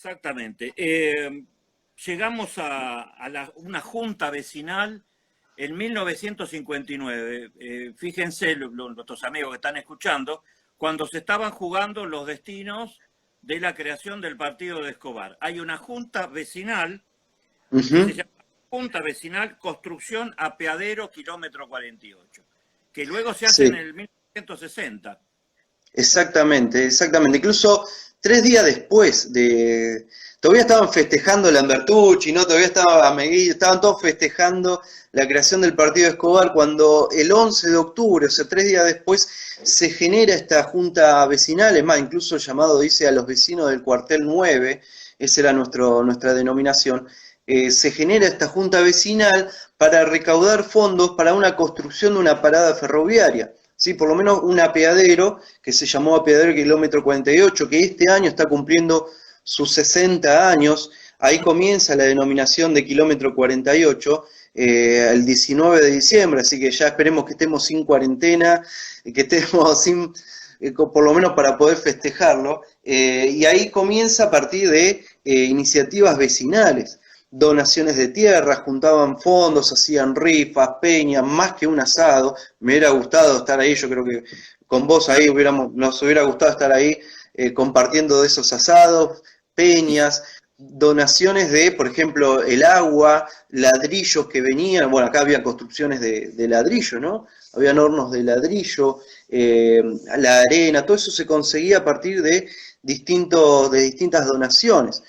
Exactamente. Llegamos a una junta vecinal en 1959. Fíjense, nuestros amigos que están escuchando, cuando se estaban jugando los destinos de la creación del partido de Escobar. Hay una junta vecinal que se llama Junta Vecinal Construcción Apeadero Kilómetro 48, que luego se hace en el 1960. Exactamente, exactamente. Incluso 3 días después de... Todavía estaban festejando Lambertucci, ¿no? Todavía estaba Meguillo, estaban todos festejando la creación del partido de Escobar, cuando el 11 de octubre, o sea, 3 días después, se genera esta junta vecinal, es más, incluso llamado, dice, a los vecinos del cuartel 9, esa era nuestra denominación, se genera esta junta vecinal para recaudar fondos para una construcción de una parada ferroviaria. Sí, por lo menos un apeadero que se llamó Apeadero Kilómetro 48, que este año está cumpliendo sus 60 años. Ahí comienza la denominación de Kilómetro 48, el 19 de diciembre, así que ya esperemos que estemos sin cuarentena, que estemos sin, por lo menos para poder festejarlo. Y ahí comienza a partir de iniciativas vecinales. Donaciones de tierra, juntaban fondos, hacían rifas, peñas, más que un asado. Me hubiera gustado estar ahí, yo creo que con vos ahí nos hubiera gustado estar ahí compartiendo de esos asados, peñas, donaciones de, por ejemplo, el agua, ladrillos que venían, bueno, acá había construcciones de ladrillo, ¿no? Habían hornos de ladrillo, la arena, todo eso se conseguía a partir de distintas donaciones.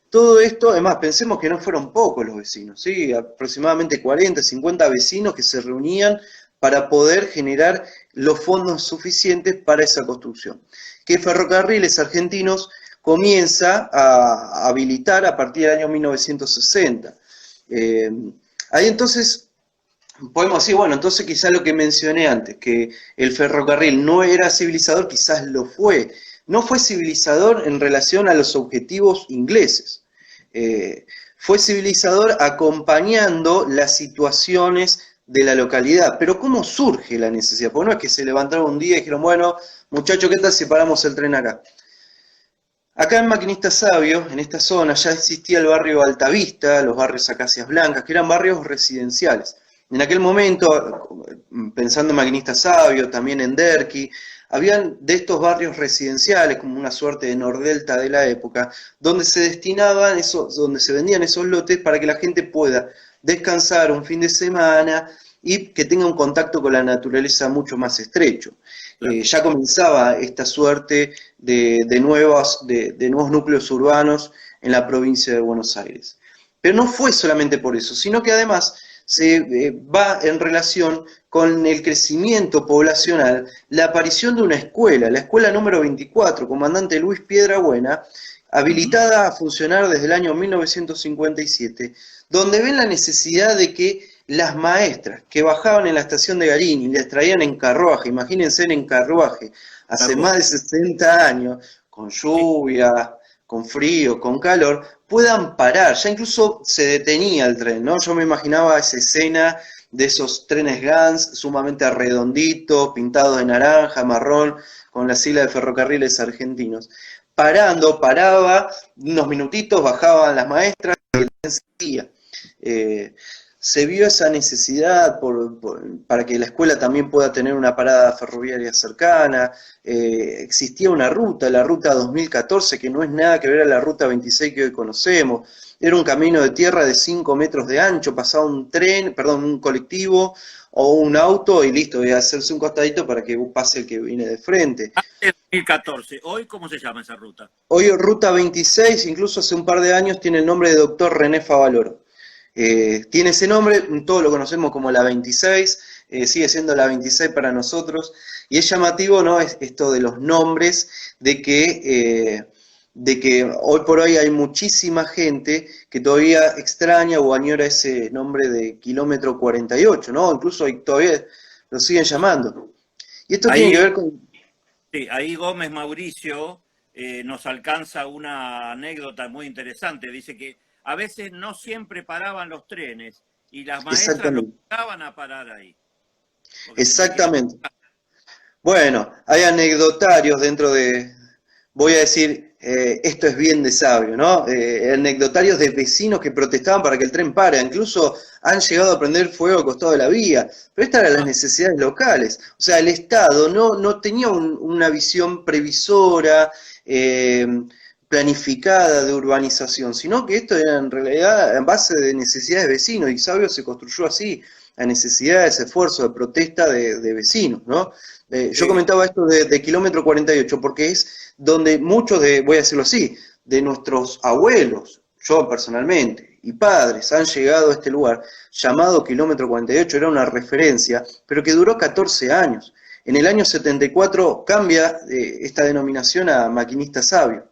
Todo esto, además, pensemos que no fueron pocos los vecinos, ¿sí? Aproximadamente 40, 50 vecinos que se reunían para poder generar los fondos suficientes para esa construcción. Que Ferrocarriles Argentinos comienza a habilitar a partir del año 1960. Ahí entonces podemos decir, bueno, entonces quizás lo que mencioné antes, que el ferrocarril no era civilizador, quizás lo fue. No fue civilizador en relación a los objetivos ingleses. Fue civilizador acompañando las situaciones de la localidad. Pero ¿cómo surge la necesidad? Porque no es que se levantaron un día y dijeron, bueno, muchachos, ¿qué tal si paramos el tren acá? Acá en Maquinista Sabio, en esta zona, ya existía el barrio Altavista, los barrios Acacias Blancas, que eran barrios residenciales. En aquel momento, pensando en Maquinista Sabio, también en Derqui, habían de estos barrios residenciales, como una suerte de Nordelta de la época, donde se destinaban donde se vendían esos lotes para que la gente pueda descansar un fin de semana y que tenga un contacto con la naturaleza mucho más estrecho. Ya comenzaba esta suerte de nuevos núcleos urbanos en la provincia de Buenos Aires. Pero no fue solamente por eso, sino que además se va en relación con el crecimiento poblacional, la aparición de una escuela, la escuela número 24, comandante Luis Piedrabuena, habilitada a funcionar desde el año 1957, donde ven la necesidad de que las maestras que bajaban en la estación de Garín y les traían en carruaje, imagínense en carruaje, hace más de 60 años, con lluvia, con frío, con calor, puedan parar. Ya incluso se detenía el tren, ¿no? Yo me imaginaba esa escena de esos trenes Gans sumamente redonditos, pintados de naranja, marrón, con la sigla de Ferrocarriles Argentinos. Paraba, unos minutitos, bajaban las maestras y el tren seguía. Se vio esa necesidad para que la escuela también pueda tener una parada ferroviaria cercana. Existía una ruta, la ruta 2014, que no es nada que ver a la ruta 26 que hoy conocemos. Era un camino de tierra de 5 metros de ancho, pasaba un colectivo o un auto y listo, y hacerse un costadito para que pase el que viene de frente. Antes de 2014, ¿hoy cómo se llama esa ruta? Hoy ruta 26, incluso hace un par de años, tiene el nombre de doctor René Favaloro. Tiene ese nombre, todos lo conocemos como la 26, sigue siendo la 26 para nosotros, y es llamativo, ¿no? Esto de los nombres, de que hoy por hoy hay muchísima gente que todavía extraña o añora ese nombre de kilómetro 48, ¿no? Incluso todavía lo siguen llamando. Y esto tiene que ver con... Sí, ahí Gómez Mauricio nos alcanza una anécdota muy interesante. Dice que a veces no siempre paraban los trenes y las maestras lo obligaban a parar ahí. Exactamente. Bueno, hay anecdotarios dentro de voy a decir, esto es bien de sabio, ¿no? Anecdotarios de vecinos que protestaban para que el tren pare, incluso han llegado a prender fuego al costado de la vía, pero estas eran las necesidades locales. O sea, el Estado no tenía una visión previsora, planificada de urbanización, sino que esto era en realidad en base de necesidades de vecinos, y Sabio se construyó así, a necesidades, esfuerzo de protesta de vecinos, ¿no? Yo comentaba esto de kilómetro 48, porque es donde muchos voy a decirlo así, de nuestros abuelos, yo personalmente, y padres, han llegado a este lugar llamado kilómetro 48, era una referencia, pero que duró 14 años. En el año 74 cambia esta denominación a Maquinista Sabio.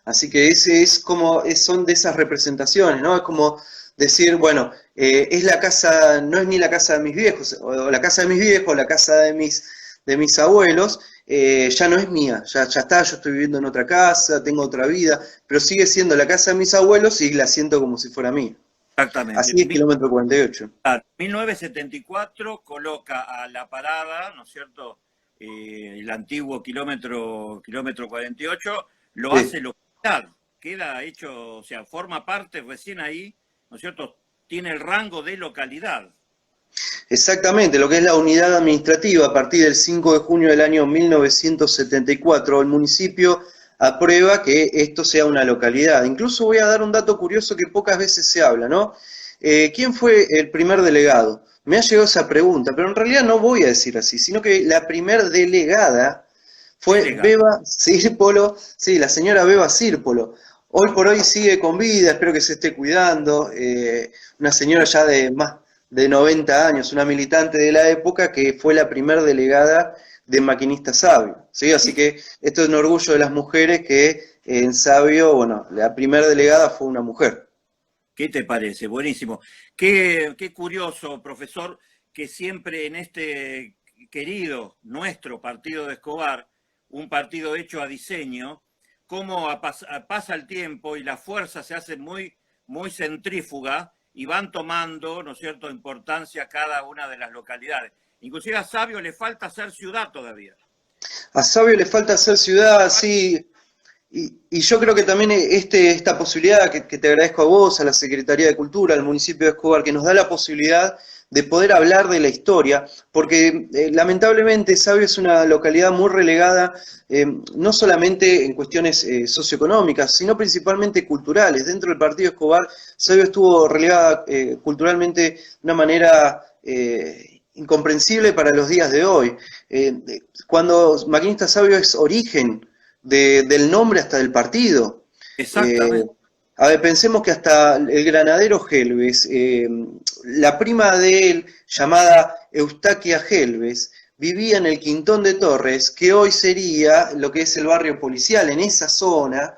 Así que ese es como, son de esas representaciones, ¿no? Es como decir, bueno, es la casa, no es ni la casa de mis viejos, o la casa de mis viejos, o la casa de mis abuelos, ya no es mía, ya está, yo estoy viviendo en otra casa, tengo otra vida, pero sigue siendo la casa de mis abuelos y la siento como si fuera mía. Exactamente. Así es kilómetro 48. 1974 coloca a La Parada, ¿no es cierto? El antiguo kilómetro 48, lo hace localidad, queda hecho, o sea, forma parte recién ahí, ¿no es cierto? Tiene el rango de localidad. Exactamente, lo que es la unidad administrativa, a partir del 5 de junio del año 1974, el municipio aprueba que esto sea una localidad. Incluso voy a dar un dato curioso que pocas veces se habla, ¿no? ¿Quién fue el primer delegado? Me ha llegado esa pregunta, pero en realidad no voy a decir así, sino que la primer delegada fue Beba Sírpolo, sí, la señora Beba Sírpolo. Hoy por hoy sigue con vida, espero que se esté cuidando, una señora ya de más de 90 años, una militante de la época que fue la primer delegada de Maquinista Sabio, ¿sí? Así que esto es un orgullo de las mujeres que en Sabio, bueno, la primera delegada fue una mujer. ¿Qué te parece? Buenísimo. Qué curioso, profesor, que siempre en este querido, nuestro partido de Escobar, un partido hecho a diseño, cómo pasa el tiempo y la fuerza se hace muy, muy centrífuga y van tomando, ¿no es cierto?, importancia cada una de las localidades. Inclusive a Sabio le falta ser ciudad todavía. A Sabio le falta ser ciudad, sí. Y yo creo que también esta posibilidad que te agradezco a vos, a la Secretaría de Cultura, al municipio de Escobar, que nos da la posibilidad de poder hablar de la historia, porque lamentablemente Sabio es una localidad muy relegada, no solamente en cuestiones socioeconómicas, sino principalmente culturales. Dentro del partido Escobar, Sabio estuvo relegada culturalmente de una manera incomprensible para los días de hoy. Cuando Maquinista Sabio es origen del nombre hasta del partido. Exactamente. A ver, pensemos que hasta el granadero Gelbes, la prima de él, llamada Eustaquia Gelbes, vivía en el Quintón de Torres, que hoy sería lo que es el barrio policial, en esa zona,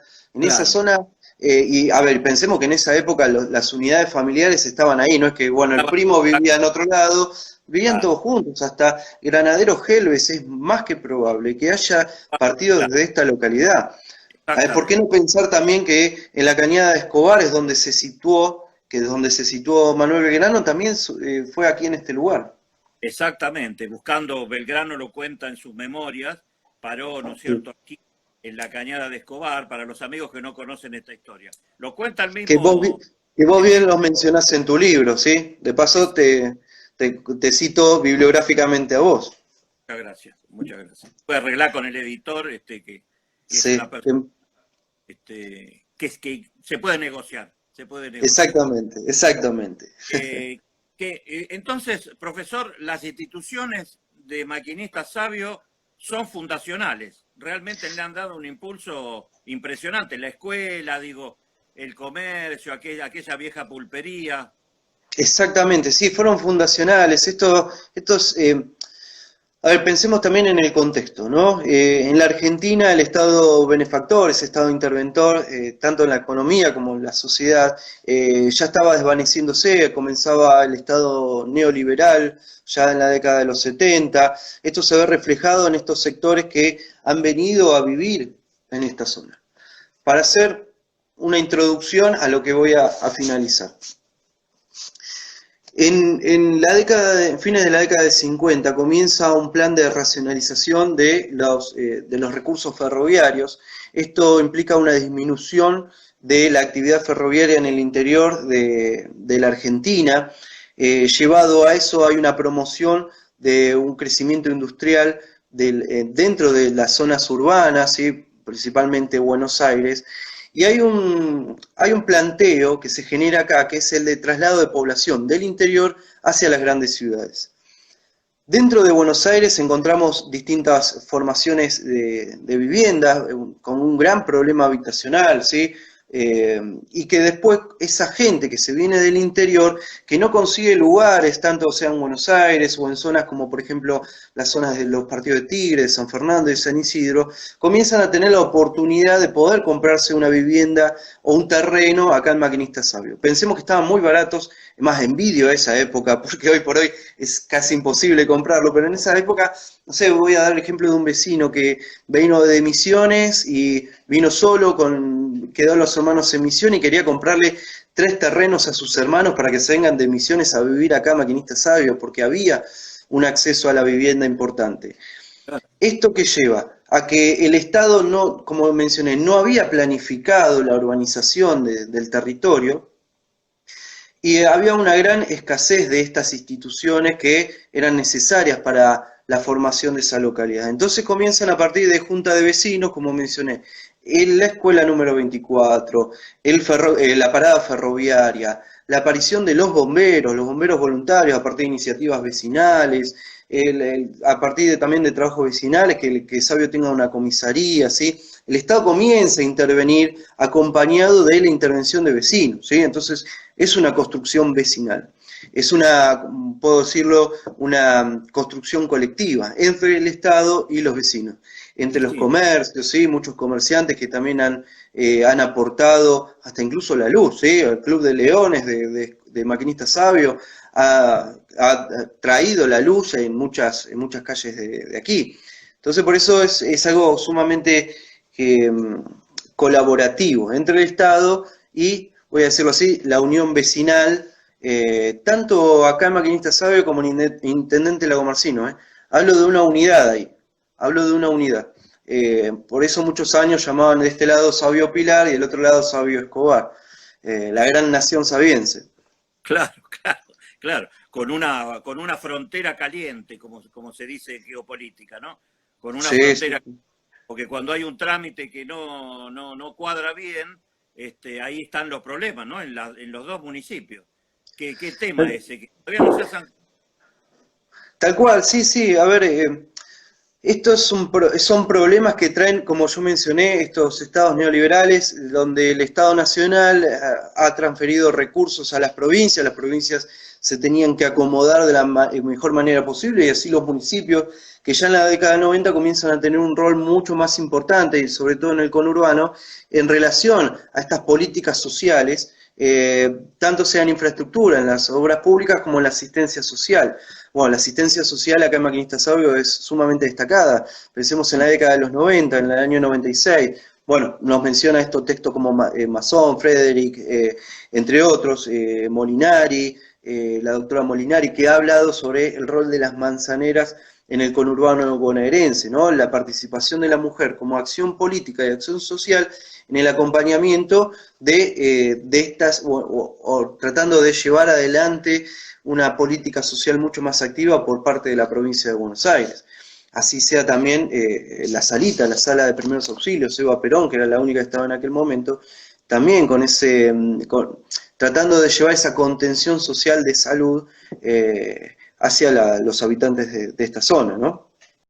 y a ver, pensemos que en esa época las unidades familiares estaban ahí, no es que, bueno, el primo vivía en otro lado, vivían todos juntos, hasta Granadero Gelbes es más que probable que haya partido desde esta localidad. A ver, ¿por qué no pensar también que en la Cañada de Escobar es donde se situó, que es donde se situó Manuel Belgrano, también fue aquí en este lugar? Exactamente, buscando, Belgrano lo cuenta en sus memorias, paró, ¿no es cierto?, aquí en la Cañada de Escobar, para los amigos que no conocen esta historia. Lo cuenta el mismo... Que vos bien lo mencionás en tu libro, ¿sí? De paso te cito bibliográficamente a vos. Muchas gracias, muchas gracias. Puede arreglar con el editor que sí, es una persona que se puede negociar. Exactamente. Entonces, profesor, las instituciones de Maquinista Sabio son fundacionales. Realmente le han dado un impulso impresionante. La escuela, digo, el comercio, aquella vieja pulpería. Exactamente, sí, fueron fundacionales. A ver, pensemos también en el contexto, ¿no? En la Argentina el Estado benefactor, ese Estado interventor, tanto en la economía como en la sociedad, ya estaba desvaneciéndose, comenzaba el Estado neoliberal ya en la década de los 70. Esto se ve reflejado en estos sectores que han venido a vivir en esta zona. Para hacer una introducción a lo que voy a finalizar. En la década, fines de la década de 50 comienza un plan de racionalización de los recursos ferroviarios. Esto implica una disminución de la actividad ferroviaria en el interior de la Argentina. Llevado a eso hay una promoción de un crecimiento industrial dentro de las zonas urbanas, ¿sí? Principalmente Buenos Aires. Y hay un planteo que se genera acá, que es el de traslado de población del interior hacia las grandes ciudades. Dentro de Buenos Aires encontramos distintas formaciones de viviendas, con un gran problema habitacional, ¿sí? Y que después esa gente que se viene del interior, que no consigue lugares, tanto sea en Buenos Aires o en zonas como por ejemplo las zonas de los partidos de Tigre, de San Fernando y San Isidro, comienzan a tener la oportunidad de poder comprarse una vivienda o un terreno acá en Maquinista Sabio. Pensemos que estaban muy baratos, más envidio a esa época, porque hoy por hoy es casi imposible comprarlo, pero en esa época, no sé, voy a dar el ejemplo de un vecino que vino de Misiones y vino solo, quedó los hermanos en Misión y quería comprarle 3 terrenos a sus hermanos para que se vengan de Misiones a vivir acá a Maquinista Sabio, porque había un acceso a la vivienda importante. ¿Esto qué lleva? A que el Estado, no, como mencioné, no había planificado la urbanización del territorio, y había una gran escasez de estas instituciones que eran necesarias para la formación de esa localidad. Entonces comienzan a partir de junta de vecinos, como mencioné, la escuela número 24, la parada ferroviaria, la aparición de los bomberos voluntarios a partir de iniciativas vecinales, a partir también de trabajos vecinales, que Sabio tenga una comisaría, ¿sí? El Estado comienza a intervenir acompañado de la intervención de vecinos, ¿sí? Entonces es una construcción vecinal, es una, puedo decirlo, una construcción colectiva entre el Estado y los vecinos, entre los comercios, ¿sí? Muchos comerciantes que también han aportado hasta incluso la luz, ¿sí? El Club de Leones de Maquinista Sabio ha traído la luz en muchas calles de aquí. Entonces por eso es algo sumamente colaborativo entre el Estado y, voy a decirlo así, la unión vecinal, tanto acá en Maquinista Sabio como en Intendente Lagomarsino. Hablo de una unidad ahí, hablo de una unidad. Por eso muchos años llamaban de este lado Sabio Pilar y del otro lado Sabio Escobar, la gran nación sabiense. Claro, claro, con una frontera caliente, como se dice en geopolítica, ¿no? Con una frontera, sí. Porque cuando hay un trámite que no cuadra bien, ahí están los problemas, ¿no? En los dos municipios. ¿Qué tema es ese? Que todavía no se hacen... Tal cual, sí, a ver, estos son problemas que traen, como yo mencioné, estos estados neoliberales, donde el Estado Nacional ha transferido recursos a las provincias se tenían que acomodar de la mejor manera posible, y así los municipios, que ya en la década del 90 comienzan a tener un rol mucho más importante, y sobre todo en el conurbano, en relación a estas políticas sociales, tanto sea en infraestructura, en las obras públicas, como en la asistencia social. Bueno, la asistencia social acá en Maquinista Sabio es sumamente destacada. Pensemos en la década de los 90, en el año 96. Bueno, nos menciona estos textos como Masón, Frederick, entre otros, Molinari, la doctora Molinari, que ha hablado sobre el rol de las manzaneras en el conurbano bonaerense, ¿no? La participación de la mujer como acción política y acción social en el acompañamiento de estas, o tratando de llevar adelante una política social mucho más activa por parte de la provincia de Buenos Aires. Así sea también la sala de primeros auxilios, Eva Perón, que era la única que estaba en aquel momento, también tratando de llevar esa contención social de salud hacia los habitantes de esta zona, ¿no?